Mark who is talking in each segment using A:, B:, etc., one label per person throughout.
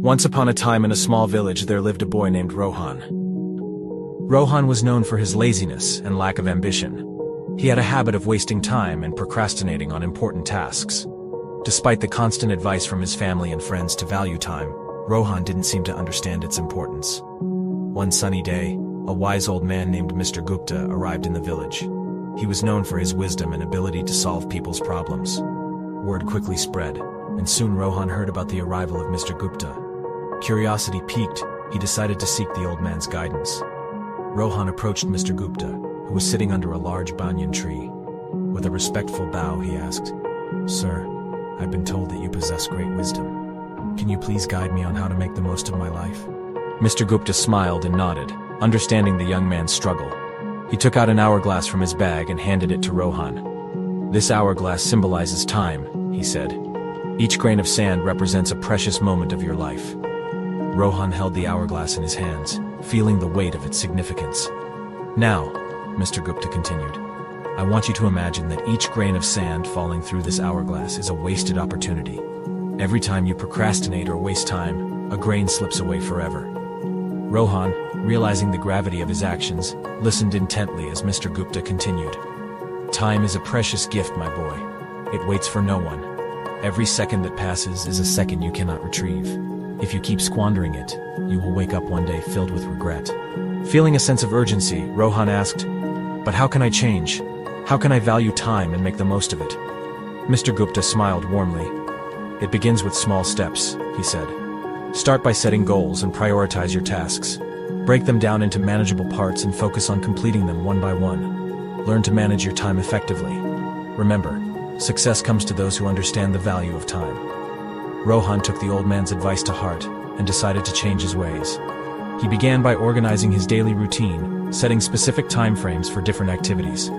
A: Once upon a time in a small village there lived a boy named Rohan. Rohan was known for his laziness and lack of ambition. He had a habit of wasting time and procrastinating on important tasks. Despite the constant advice from his family and friends to value time, Rohan didn't seem to understand its importance. One sunny day, a wise old man named Mr. Gupta arrived in the village. He was known for his wisdom and ability to solve people's problems. Word quickly spread, and soon Rohan heard about the arrival of Mr. Gupta. Curiosity piqued, he decided to seek the old man's guidance. Rohan approached Mr. Gupta, who was sitting under a large banyan tree. With a respectful bow, he asked, "Sir, I've been told that you possess great wisdom. Can you please guide me on how to make the most of my life?" Mr. Gupta smiled and nodded, understanding the young man's struggle. He took out an hourglass from his bag and handed it to Rohan. "This hourglass symbolizes time," he said. "Each grain of sand represents a precious moment of your life." Rohan held the hourglass in his hands, feeling the weight of its significance. "Now," Mr. Gupta continued, "I want you to imagine that each grain of sand falling through this hourglass is a wasted opportunity. Every time you procrastinate or waste time, a grain slips away forever." Rohan, realizing the gravity of his actions, listened intently as Mr. Gupta continued. "Time is a precious gift, my boy. It waits for no one. Every second that passes is a second you cannot retrieve. If you keep squandering it, you will wake up one day filled with regret." Feeling a sense of urgency, Rohan asked, "But how can I change? How can I value time and make the most of it?" Mr. Gupta smiled warmly. "It begins with small steps," he said. "Start by setting goals and prioritize your tasks. Break them down into manageable parts and focus on completing them one by one. Learn to manage your time effectively. Remember, success comes to those who understand the value of time." Rohan took the old man's advice to heart and decided to change his ways. He began by organizing his daily routine, setting specific time frames for different activities.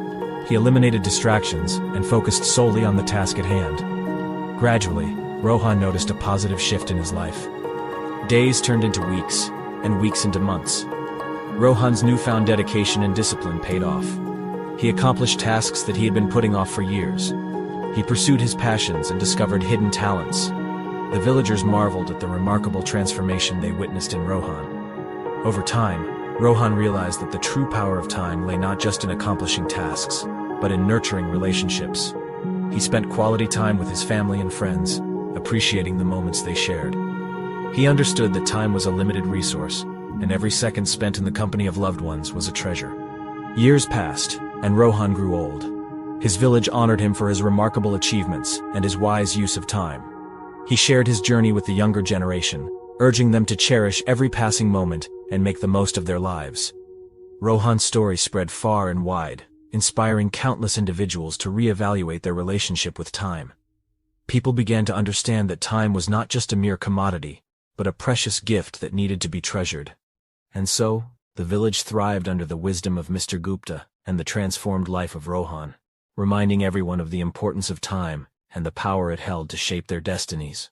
A: He eliminated distractions and focused solely on the task at hand. Gradually, Rohan noticed a positive shift in his life. Days turned into weeks, and weeks into months. Rohan's newfound dedication and discipline paid off. He accomplished tasks that he had been putting off for years. He pursued his passions and discovered hidden talents. The villagers marveled at the remarkable transformation they witnessed in Rohan. Over time, Rohan realized that the true power of time lay not just in accomplishing tasks, but in nurturing relationships. He spent quality time with his family and friends, appreciating the moments they shared. He understood that time was a limited resource, and every second spent in the company of loved ones was a treasure. Years passed, and Rohan grew old. His village honored him for his remarkable achievements and his wise use of time. He shared his journey with the younger generation, urging them to cherish every passing moment and make the most of their lives. Rohan's story spread far and wide, inspiring countless individuals to reevaluate their relationship with time. People began to understand that time was not just a mere commodity, but a precious gift that needed to be treasured. And so, the village thrived under the wisdom of Mr. Gupta and the transformed life of Rohan, reminding everyone of the importance of time and the power it held to shape their destinies.